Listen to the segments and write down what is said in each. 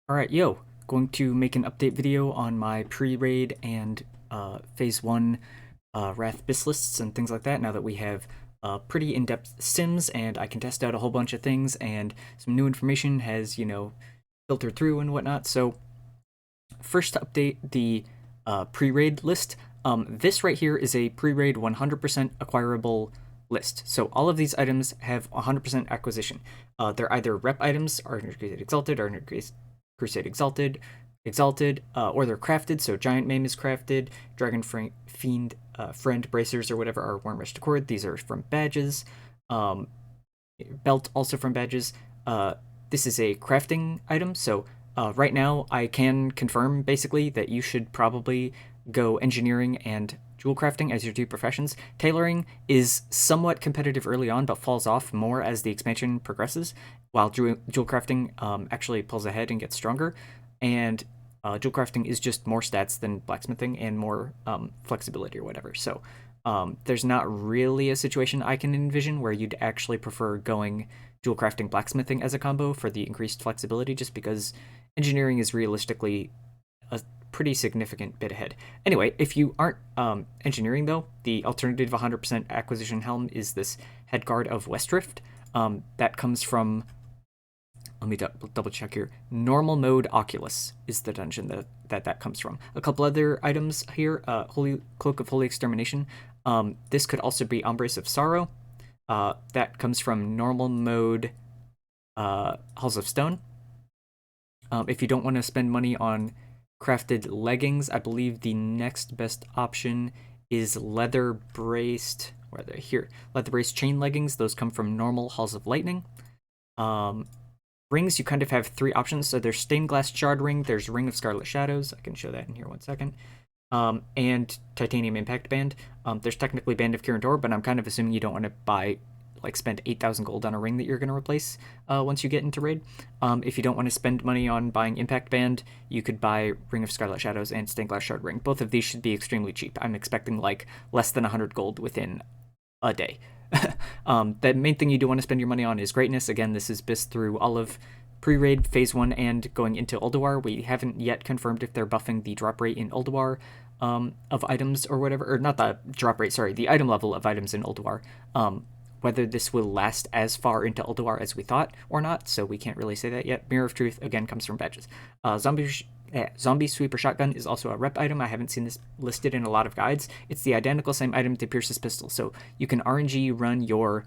Alright, yo, going to make an update video on my pre-raid and phase 1 Wrath BiS lists and things like that now that we have pretty in-depth sims and I can test out a whole bunch of things and some new information has, filtered through and whatnot. So first to update the pre-raid list, this right here is a pre-raid 100% acquirable list. So all of these items have 100% acquisition. They're either rep items, Argent Crusade Exalted, Argent Crusade Exalted, or they're crafted. So Giant Maim is crafted, Dragon Fiend Friend Bracers or whatever are Worm Rush Accord. These are from badges. Belt also from badges. This is a crafting item, so right now I can confirm basically that you should probably go engineering and jewel crafting as your two professions. Tailoring is somewhat competitive early on, but falls off more as the expansion progresses, while jewel crafting actually pulls ahead and gets stronger. And jewel crafting is just more stats than blacksmithing and more flexibility or whatever. So there's not really a situation I can envision where you'd actually prefer going jewel crafting blacksmithing as a combo for the increased flexibility, just because engineering is realistically a pretty significant bit ahead. Anyway, if you aren't engineering though, the alternative 100% acquisition helm is this Headguard of Westrift. That comes from, let me double check here. Normal mode Oculus is the dungeon that comes from. A couple other items here. Holy Cloak of Holy Extermination. This could also be Embrace of Sorrow. That comes from normal mode Halls of Stone. If you don't want to spend money on crafted leggings, I believe the next best option is leather braced. Where are they? Here, leather braced chain leggings. Those come from normal Halls of Lightning. Rings, you kind of have three options. So there's stained glass shard ring, there's Ring of Scarlet Shadows. I can show that in here 1 second. And titanium impact band. There's technically Band of Kirantor, but I'm kind of assuming you don't want to buy, like, spend 8,000 gold on a ring that you're going to replace once you get into raid. If you don't want to spend money on buying impact band, you could buy Ring of Scarlet Shadows and stained glass shard ring. Both of these should be extremely cheap. I'm expecting like less than 100 gold within a day. The main thing you do want to spend your money on is greatness. Again, this is BiS through all of pre-raid, phase 1, and going into Ulduar. We haven't yet confirmed if they're buffing the drop rate in Ulduar of items or whatever, or not the drop rate, sorry, the item level of items in Ulduar. Whether this will last as far into Ulduar as we thought or not, so we can't really say that yet. Mirror of Truth, again, comes from badges. Zombie Sweeper Shotgun is also a rep item. I haven't seen this listed in a lot of guides. It's the identical same item to Pierce's Pistol, so you can RNG run your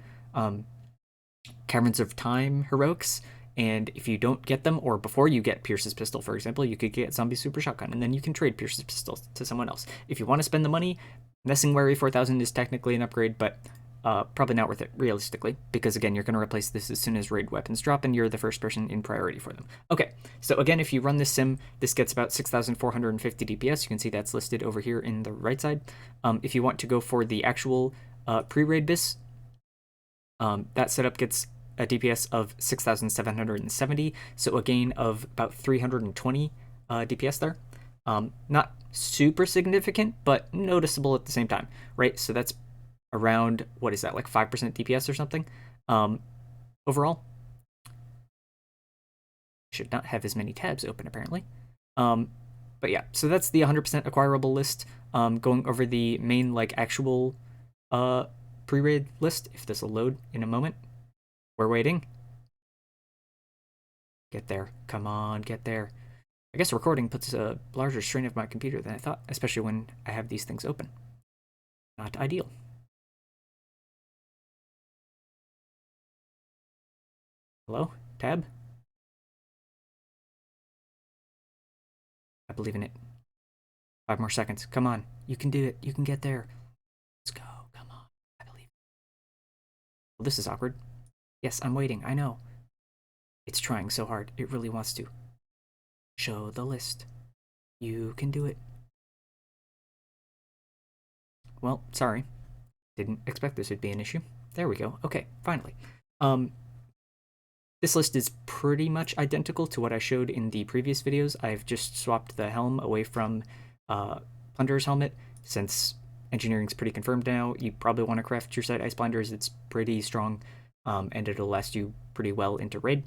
Caverns of Time heroics, and if you don't get them, or before you get Pierce's Pistol, for example, you could get Zombie Super Shotgun, and then you can trade Pierce's Pistol to someone else. If you want to spend the money, Messing Wary 4000 is technically an upgrade, but probably not worth it, realistically, because again, you're going to replace this as soon as raid weapons drop, and you're the first person in priority for them. Okay, so again, if you run this sim, this gets about 6,450 DPS. You can see that's listed over here in the right side. If you want to go for the actual pre-raid BiS, that setup gets a DPS of 6,770, so a gain of about 320 DPS there. Not super significant, but noticeable at the same time, right? So that's around, what is that, like 5% DPS or something overall. Should not have as many tabs open, apparently. But yeah, so that's the 100% acquirable list. Going over the main, like, actual pre-raid list, if this will load in a moment. We're waiting. Get there. Come on, get there. I guess recording puts a larger strain of my computer than I thought, especially when I have these things open. Not ideal. Hello? Tab? I believe in it. 5 more seconds. Come on. You can do it. You can get there. Let's go. Come on. I believe. Well, this is awkward. Yes, I'm waiting. I know. It's trying so hard. It really wants to. Show the list. You can do it. Well, sorry. Didn't expect this would be an issue. There we go. Okay, finally. This list is pretty much identical to what I showed in the previous videos. I've just swapped the helm away from Plunderer's Helmet, since engineering's pretty confirmed now. You probably want to craft your site Ice Blinders. It's pretty strong, and it'll last you pretty well into raid.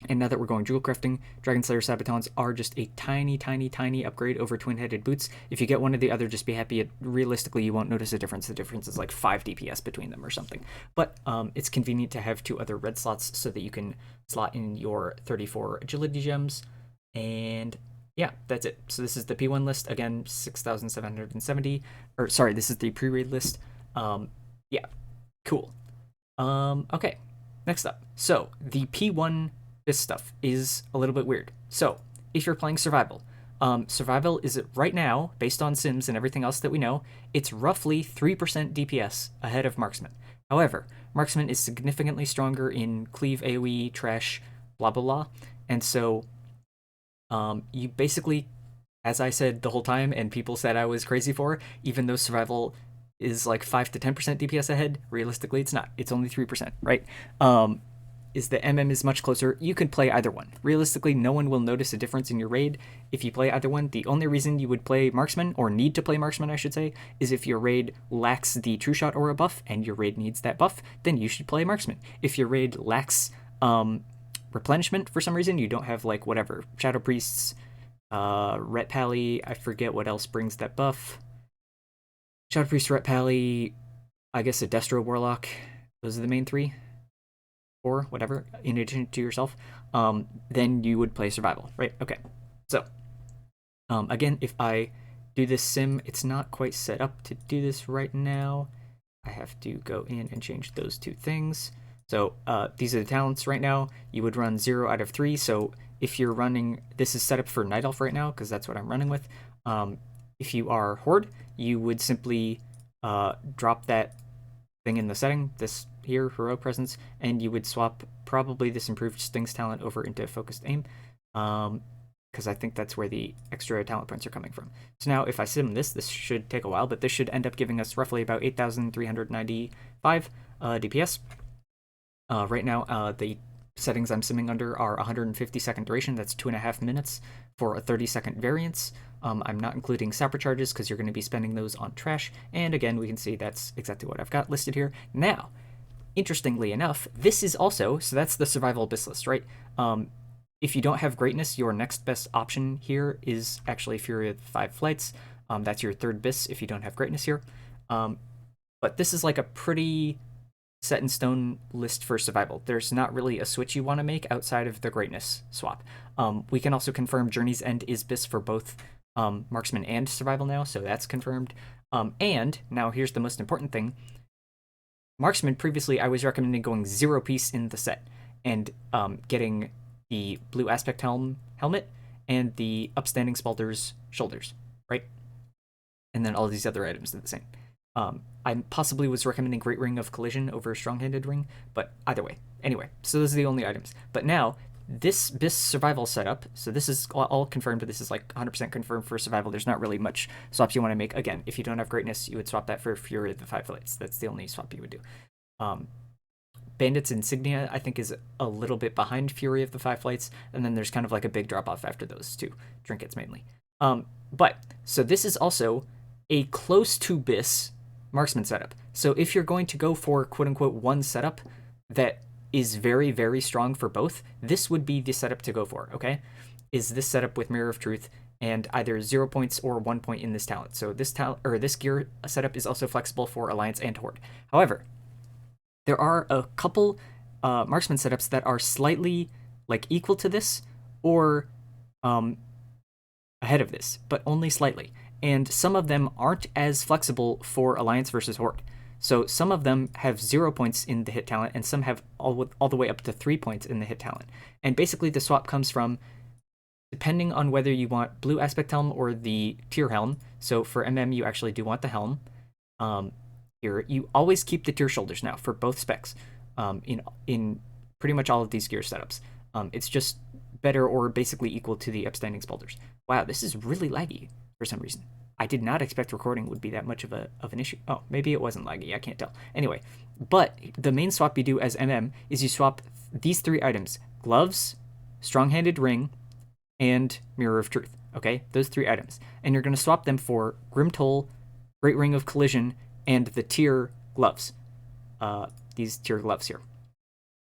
And now that we're going jewel crafting, Dragon Slayer Sabatons are just a tiny, tiny, tiny upgrade over twin-headed boots. If you get one or the other, just be happy. Realistically, you won't notice a difference. The difference is like 5 DPS between them or something. But it's convenient to have 2 other red slots so that you can slot in your 34 agility gems. And yeah, that's it. So this is the P1 list. Again, 6,770. Or sorry, this is the pre-raid list. Yeah, cool. Okay, next up. So the P1 this stuff is a little bit weird. So if you're playing survival, survival is right now, based on sims and everything else that we know, it's roughly 3% DPS ahead of Marksman. However, Marksman is significantly stronger in cleave, AoE, trash, blah blah blah, and so you basically, as I said the whole time, and people said I was crazy for, even though survival is like 5 to 10% DPS ahead, realistically it's not. It's only 3%, right? Is the MM is much closer. You could play either one. Realistically, no one will notice a difference in your raid if you play either one. The only reason you would play Marksman, or need to play Marksman, I should say, is if your raid lacks the True Shot aura buff and your raid needs that buff, then you should play Marksman. If your raid lacks replenishment for some reason, you don't have like whatever, Shadow Priests, Ret Pally, I forget what else brings that buff. Shadow Priest, Ret Pally, I guess a Destro Warlock. Those are the main 3. Or whatever, in addition to yourself, then you would play survival, right? Okay, so again, if I do this sim, it's not quite set up to do this right now. I have to go in and change those 2 things. So these are the talents right now. You would run 0 out of 3. So if you're running, this is set up for Night Elf right now because that's what I'm running with. If you are Horde, you would simply drop that thing in the setting, this here, Heroic Presence, and you would swap probably this improved Stings talent over into Focused Aim, because I think that's where the extra talent points are coming from. So now if I sim this should take a while, but this should end up giving us roughly about 8,395 DPS. Right now, the settings I'm simming under are 150 second duration, that's 2.5 minutes for a 30-second variance. I'm not including sapper charges because you're going to be spending those on trash, and again, we can see that's exactly what I've got listed here. Now, interestingly enough, this is also, so that's the survival BiS list, right? If you don't have greatness, your next best option here is actually Fury of the 5 Flights. That's your 3rd BiS if you don't have greatness here. But this is like a pretty set in stone list for survival. There's not really a switch you want to make outside of the greatness swap. We can also confirm Journey's End is BiS for both Marksman and survival now, so that's confirmed. And now here's the most important thing. Marksman, previously I was recommending going 0 piece in the set and getting the blue aspect helmet and the upstanding Spalter's shoulders, right? And then all these other items are the same. I possibly was recommending Great Ring of Collision over Strong-Handed Ring, but either way. Anyway, so those are the only items. But now, this BiS survival setup, so this is all confirmed, but this is like 100% confirmed for survival. There's not really much swaps you want to make. Again, if you don't have greatness, you would swap that for Fury of the 5 Flights. That's the only swap you would do. Bandit's Insignia, I think, is a little bit behind Fury of the 5 Flights, and then there's kind of like a big drop-off after those 2 trinkets mainly. But, so this is also a close to BiS Marksman setup. So if you're going to go for quote-unquote one setup that is very, very strong for both, this would be the setup to go for, okay? Is this setup with Mirror of Truth and either 0 points or 1 point in this talent. So this talent, or this gear setup, is also flexible for Alliance and Horde. However, there are a couple Marksman setups that are slightly like equal to this or ahead of this, but only slightly. And some of them aren't as flexible for Alliance versus Horde. So some of them have 0 points in the hit talent, and some have all the way up to 3 points in the hit talent. And basically the swap comes from, depending on whether you want blue aspect helm or the tier helm. So for MM, you actually do want the helm. Here, you always keep the tier shoulders now for both specs in pretty much all of these gear setups. It's just better or basically equal to the upstanding spalders. Wow, this is really laggy for some reason. I did not expect recording would be that much of an issue. Oh, maybe it wasn't laggy, I can't tell. Anyway, but the main swap you do as MM is you swap these 3 items: gloves, strong-handed ring, and Mirror of Truth. Okay, those 3 items. And you're going to swap them for Grim Toll, Great Ring of Collision, and the tier gloves. These tier gloves here.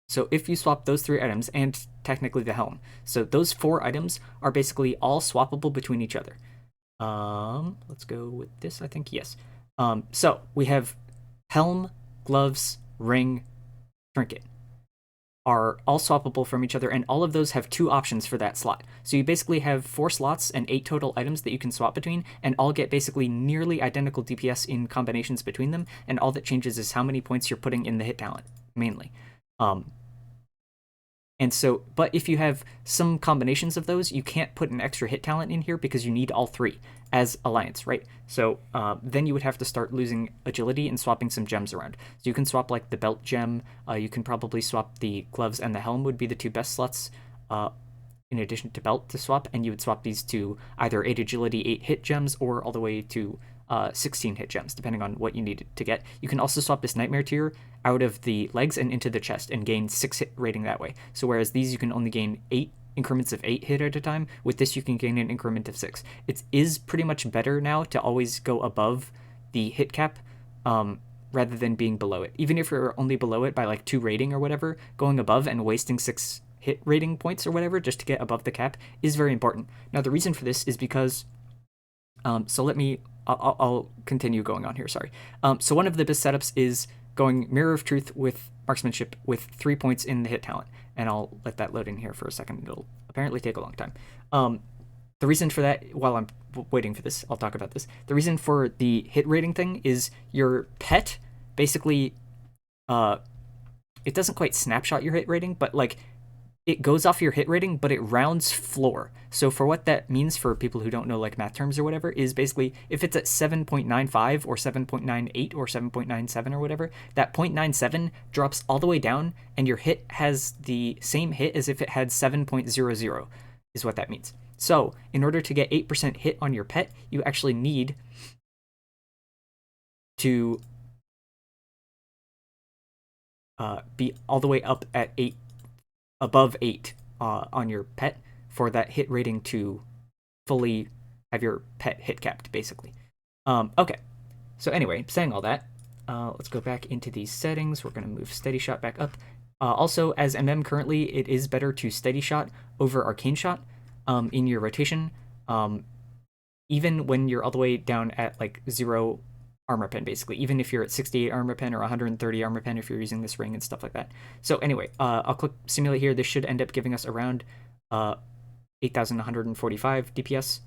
So if you swap those 3 items, and technically the helm. So those 4 items are basically all swappable between each other. Let's go with this, I think. Yes. So we have helm, gloves, ring, trinket are all swappable from each other, and all of those have 2 options for that slot. So you basically have 4 slots and 8 total items that you can swap between, and all get basically nearly identical DPS in combinations between them, and all that changes is how many points you're putting in the hit talent, mainly. And so, but if you have some combinations of those, you can't put an extra hit talent in here because you need all 3 as Alliance, right? So then you would have to start losing agility and swapping some gems around. So you can swap like the belt gem, you can probably swap the gloves, and the helm would be the 2 best slots in addition to belt to swap, and you would swap these to either 8 agility, 8 hit gems, or all the way to 16 hit gems, depending on what you need to get. You can also swap this Nightmare tier out of the legs and into the chest and gain 6 hit rating that way. So whereas these you can only gain 8 increments of 8 hit at a time, with this you can gain an increment of 6. It is pretty much better now to always go above the hit cap rather than being below it. Even if you're only below it by like 2 rating or whatever, going above and wasting 6 hit rating points or whatever just to get above the cap is very important. Now the reason for this is because I'll continue going on here, sorry. So one of the best setups is going Mirror of Truth with Marksmanship with 3 points in the hit talent. And I'll let that load in here for a second. It'll apparently take a long time. The reason for that, while I'm waiting for this, I'll talk about this. The reason for the hit rating thing is your pet basically, it doesn't quite snapshot your hit rating, but like it goes off your hit rating, but it rounds floor. So for what that means for people who don't know like math terms or whatever is basically if it's at 7.95 or 7.98 or 7.97 or whatever, that 0.97 drops all the way down and your hit has the same hit as if it had 7.00 is what that means. So in order to get 8% hit on your pet, you actually need to be all the way up at 8, above 8 on your pet for that hit rating to fully have your pet hit capped, basically. Okay, so anyway, saying all that, let's go back into these settings. We're going to move Steady Shot back up. Also, as MM currently, it is better to Steady Shot over Arcane Shot in your rotation, even when you're all the way down at like 0 armor pen, basically, even if you're at 68 armor pen or 130 armor pen if you're using this ring and stuff like that. So anyway, I'll click simulate here. This should end up giving us around 8,145 DPS.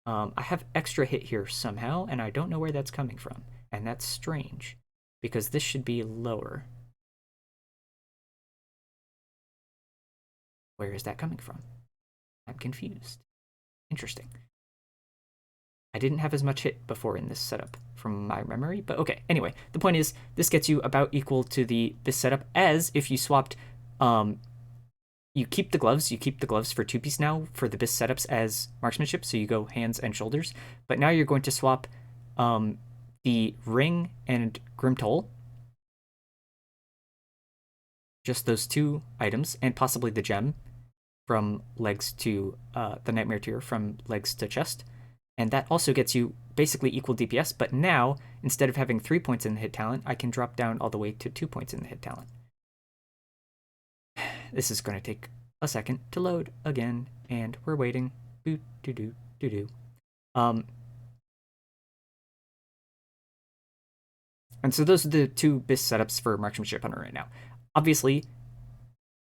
I have extra hit here somehow, and I don't know where that's coming from, and that's strange because this should be lower. Where is that coming from? I'm confused. Interesting. I didn't have as much hit before in this setup from my memory, but okay. Anyway, the point is this gets you about equal to this setup as if you swapped, you keep the gloves for 2-piece now for the BiS setups as marksmanship, so you go hands and shoulders, but now you're going to swap the ring and Grim Toll, just those 2 items, and possibly the gem from legs to the Nightmare tier from legs to chest. And that also gets you basically equal DPS, but now, instead of having 3 points in the hit talent, I can drop down all the way to 2 points in the hit talent. This is going to take a second to load again, and we're waiting. And so those are the 2 BiS setups for Marksmanship Hunter right now. Obviously,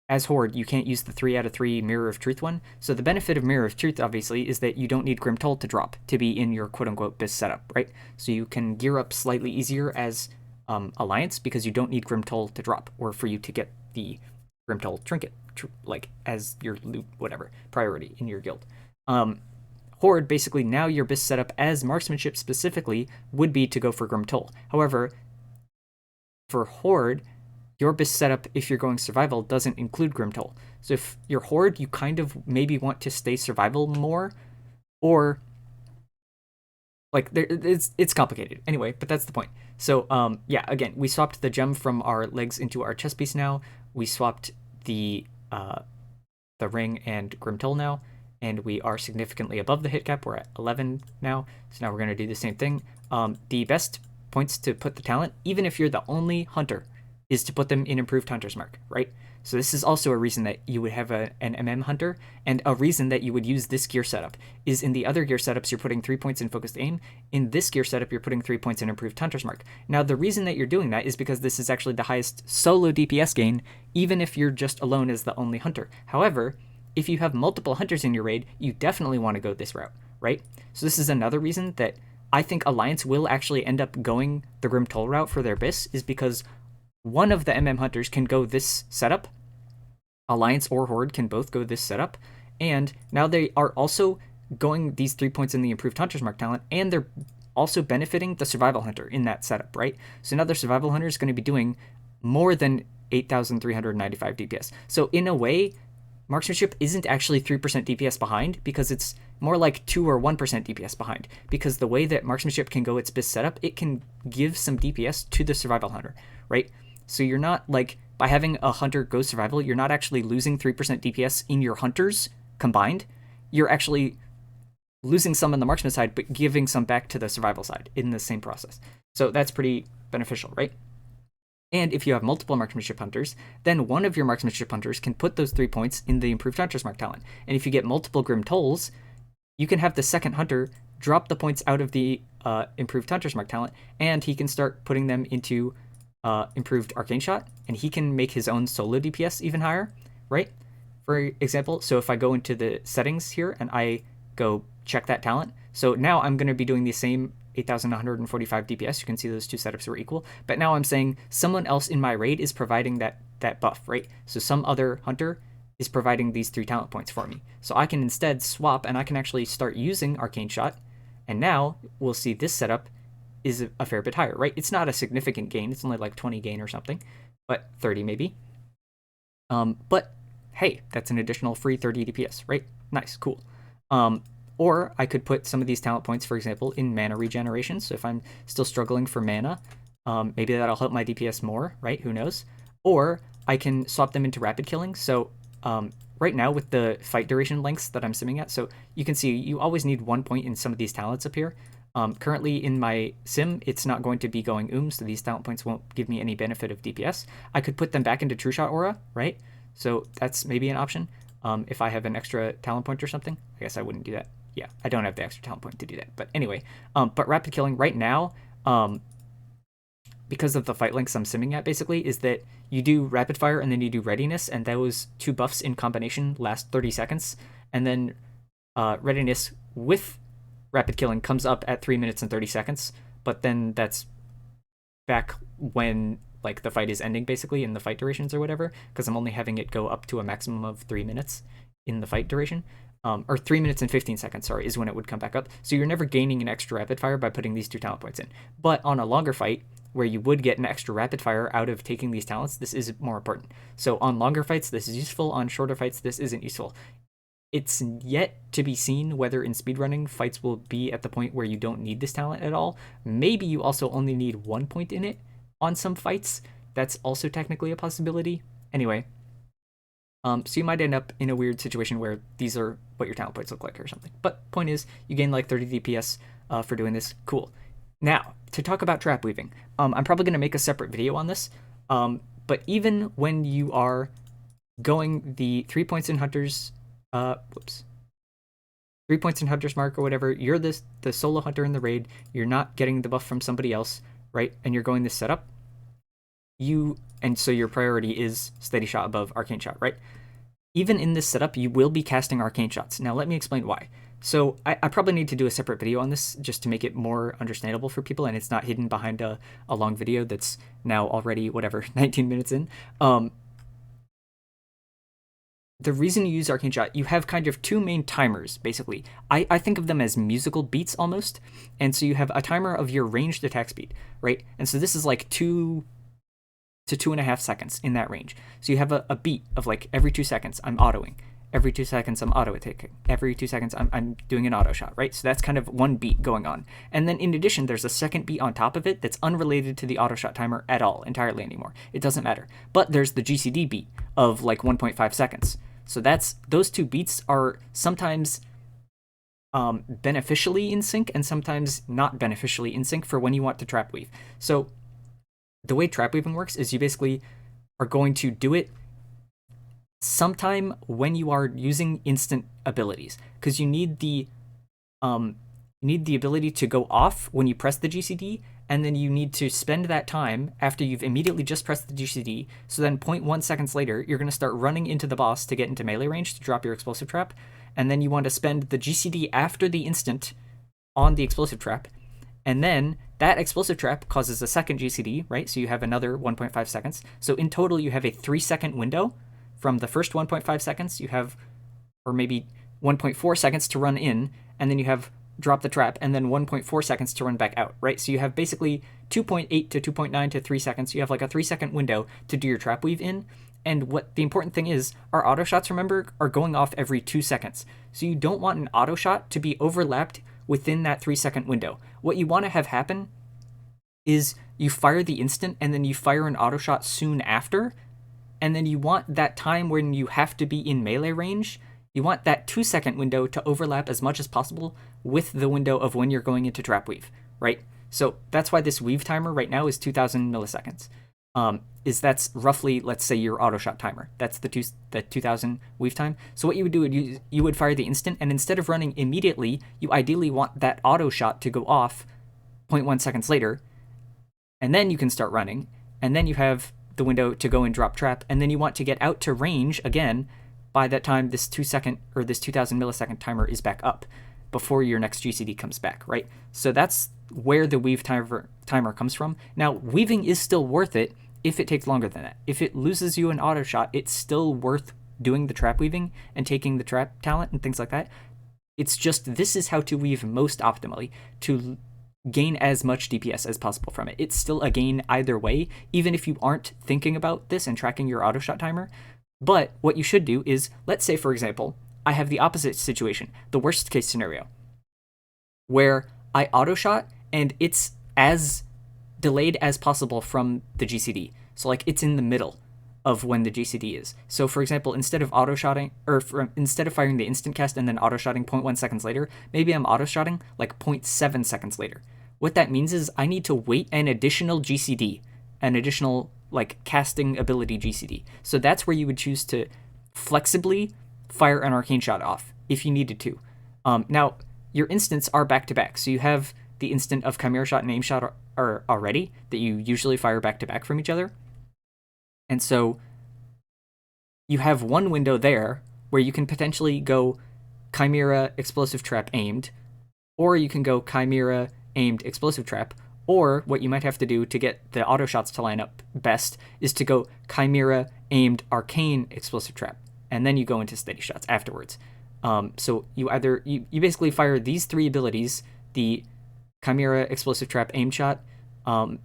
as Horde, you can't use the 3 out of 3 Mirror of Truth one, so the benefit of Mirror of Truth, obviously, is that you don't need Grim Toll to drop to be in your quote-unquote BiS setup, right? So you can gear up slightly easier as Alliance because you don't need Grim Toll to drop, or for you to get the Grim Toll trinket, like, as your loot, whatever, priority in your guild. Horde, basically, now your BiS setup as Marksmanship specifically would be to go for Grim Toll. However, for Horde, your BiS setup, if you're going survival, doesn't include Grim Toll. So if you're Horde, you kind of maybe want to stay survival more, or like it's complicated. Anyway, but that's the point. So yeah, again, we swapped the gem from our legs into our chest piece now. We swapped the ring and Grim Toll now, and we are significantly above the hit cap. We're at 11 now. So now we're going to do the same thing. The best points to put the talent, even if you're the only hunter, is to put them in improved hunter's mark, right? So this is also a reason that you would have an MM hunter, and a reason that you would use this gear setup is in the other gear setups you're putting 3 points in focused aim. In this gear setup you're putting 3 points in improved hunter's mark. Now the reason that you're doing that is because this is actually the highest solo DPS gain, even if you're just alone as the only hunter. However, if you have multiple hunters in your raid, you definitely want to go this route, right? So this is another reason that I think Alliance will actually end up going the Grim Toll route for their BiS, is because one of the MM hunters can go this setup. Alliance or Horde can both go this setup. And now they are also going these 3 points in the improved hunter's mark talent, and they're also benefiting the survival hunter in that setup, right? So now their survival hunter is going to be doing more than 8,395 DPS. So in a way, Marksmanship isn't actually 3% DPS behind, because it's more like 2 or 1% DPS behind, because the way that Marksmanship can go its BiS setup, it can give some DPS to the survival hunter, right? So you're not, like, by having a hunter go survival, you're not actually losing 3% DPS in your hunters combined. You're actually losing some on the marksman side, but giving some back to the survival side in the same process. So that's pretty beneficial, right? And if you have multiple marksmanship hunters, then one of your marksmanship hunters can put those 3 points in the improved hunter's mark talent. And if you get multiple Grim Tolls, you can have the second hunter drop the points out of the improved hunter's mark talent, and he can start putting them into improved arcane shot, and he can make his own solo DPS even higher, right? For example, so if I go into the settings here and I go check that talent, so now I'm going to be doing the same 8,145 DPS. You can see those two setups were equal, but now I'm saying someone else in my raid is providing that buff, right? So some other hunter is providing these 3 talent points for me. So I can instead swap, and I can actually start using arcane shot, and now we'll see this setup is a fair bit higher, right? It's not a significant gain. It's only like 20 gain or something, but 30 maybe. But hey, that's an additional free 30 DPS, right? Nice, cool. Or I could put some of these talent points, for example, in mana regeneration. So if I'm still struggling for mana, maybe that'll help my DPS more, right? Who knows? Or I can swap them into rapid killing. So right now with the fight duration lengths that I'm simming at, so you can see you always need 1 point in some of these talents up here. Currently in my sim, it's not going to be going so these talent points won't give me any benefit of DPS. I could put them back into True Shot Aura, right? So that's maybe an option. If I have an extra talent point or something, I guess I wouldn't do that. Yeah, I don't have the extra talent point to do that. But anyway, but rapid killing right now, because of the fight lengths I'm simming at, basically, is that you do rapid fire and then you do readiness, and those 2 buffs in combination last 30 seconds, and then readiness with rapid killing comes up at 3 minutes and 30 seconds, but then that's back when like the fight is ending, basically, in the fight durations or whatever, because I'm only having it go up to a maximum of 3 minutes in the fight duration. Or 3 minutes and 15 seconds, sorry, is when it would come back up. So you're never gaining an extra rapid fire by putting these 2 talent points in. But on a longer fight, where you would get an extra rapid fire out of taking these talents, this is more important. So on longer fights, this is useful. On shorter fights, this isn't useful. It's yet to be seen whether in speedrunning fights will be at the point where you don't need this talent at all. Maybe you also only need 1 point in it on some fights. That's also technically a possibility. Anyway, so you might end up in a weird situation where these are what your talent points look like or something. But point is, you gain like 30 DPS for doing this. Cool. Now, to talk about trap weaving, I'm probably going to make a separate video on this. But even when you are going the 3 points in Hunter's 3 points in Hunter's Mark or whatever, you're the solo hunter in the raid, you're not getting the buff from somebody else, right? And you're going this setup, and so your priority is steady shot above arcane shot, right? Even in this setup, you will be casting arcane shots. Now let me explain why. So I probably need to do a separate video on this just to make it more understandable for people, and it's not hidden behind a long video that's now already, whatever, 19 minutes in. The reason you use arcane shot, you have kind of 2 main timers, basically. I think of them as musical beats almost. And so you have a timer of your ranged attack speed, right? And so this is like 2 to 2.5 seconds in that range. So you have a beat of like every 2 seconds I'm autoing. Every 2 seconds I'm auto attacking. Every 2 seconds I'm doing an auto shot, right? So that's kind of 1 beat going on. And then in addition, there's a second beat on top of it that's unrelated to the auto shot timer at all, entirely anymore. It doesn't matter. But there's the GCD beat of like 1.5 seconds. So those 2 beats are sometimes beneficially in sync and sometimes not beneficially in sync for when you want to trap weave. So the way trap weaving works is you basically are going to do it sometime when you are using instant abilities, because you need the ability to go off when you press the GCD, and then you need to spend that time after you've immediately just pressed the GCD. So then 0.1 seconds later, you're going to start running into the boss to get into melee range to drop your explosive trap, and then you want to spend the GCD after the instant on the explosive trap, and then that explosive trap causes a second GCD, right? So you have another 1.5 seconds. So in total, you have a 3-second window. From the first 1.5 seconds, you have, or maybe 1.4 seconds to run in, and then you have drop the trap, and then 1.4 seconds to run back out, right? So you have basically 2.8 to 2.9 to 3 seconds. You have like a 3-second window to do your trap weave in. And what the important thing is, our auto shots, remember, are going off every 2 seconds. So you don't want an auto shot to be overlapped within that 3-second window. What you want to have happen is you fire the instant and then you fire an auto shot soon after, and then you want that time when you have to be in melee range, you want that 2-second window to overlap as much as possible with the window of when you're going into trap weave, right? So that's why this weave timer right now is 2000 milliseconds. That's roughly, let's say, your auto shot timer. That's the 2000 weave time. So what you would do is you would fire the instant, and instead of running immediately, you ideally want that auto shot to go off 0.1 seconds later, and then you can start running, and then you have the window to go and drop trap, and then you want to get out to range again by that time this 2-second or this 2000 millisecond timer is back up before your next GCD comes back, right? So that's where the weave timer comes from. Now, weaving is still worth it if it takes longer than that. If it loses you an auto shot, it's still worth doing the trap weaving and taking the trap talent and things like that. It's just, this is how to weave most optimally to gain as much DPS as possible from it. It's still a gain either way, even if you aren't thinking about this and tracking your auto shot timer. But what you should do is, let's say, for example, I have the opposite situation, the worst case scenario, where I auto shot and it's as delayed as possible from the GCD. So like it's in the middle of when the GCD is. So for example, instead of auto shotting, or instead of firing the instant cast and then auto shotting 0.1 seconds later, maybe I'm auto shotting like 0.7 seconds later. What that means is I need to wait an additional GCD, an additional like casting ability GCD. So that's where you would choose to flexibly fire an arcane shot off if you needed to. Now, your instants are back to back. So you have the instant of Chimera Shot and Aim Shot are already that you usually fire back to back from each other. And so you have one window there where you can potentially go Chimera Explosive Trap aimed, or you can go Chimera aimed Explosive Trap, or what you might have to do to get the auto shots to line up best is to go Chimera aimed Arcane Explosive Trap, and then you go into steady shots afterwards. So you either you basically fire these 3 abilities, the Chimera Explosive Trap aim shot, and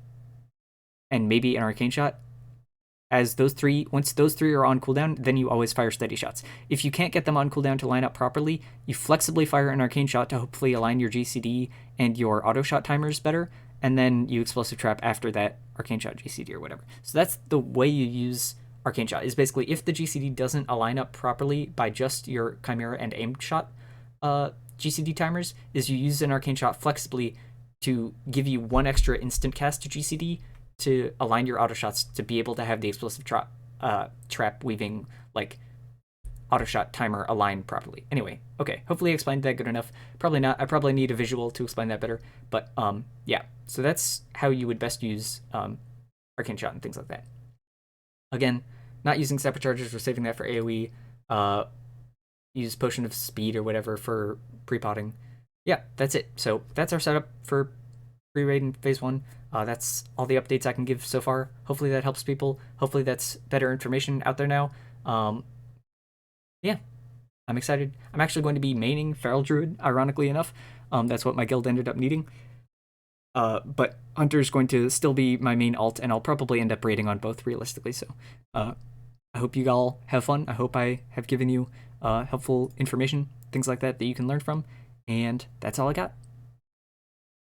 maybe an arcane shot. As those 3, once those 3 are on cooldown, then you always fire steady shots. If you can't get them on cooldown to line up properly, you flexibly fire an arcane shot to hopefully align your GCD and your auto shot timers better, and then you explosive trap after that arcane shot GCD or whatever. So that's the way you use arcane shot, is basically if the GCD doesn't align up properly by just your Chimera and aim shot GCD timers, is you use an arcane shot flexibly to give you 1 extra instant cast to GCD to align your auto shots to be able to have the explosive trap weaving like auto shot timer aligned properly. Anyway, okay, hopefully I explained that good enough. Probably not. I probably need a visual to explain that better. But yeah, so that's how you would best use arcane shot and things like that. Again, not using separate charges, we're saving that for AoE. Use potion of speed or whatever for pre-potting. Yeah, that's it. So that's our setup for Preraid in Phase 1. That's all the updates I can give so far. Hopefully that helps people. Hopefully that's better information out there now. Yeah, I'm excited. I'm actually going to be maining Feral Druid, ironically enough. That's what my guild ended up needing. But Hunter's going to still be my main alt, and I'll probably end up raiding on both realistically. So I hope you all have fun. I hope I have given you helpful information, things like that you can learn from. And that's all I got.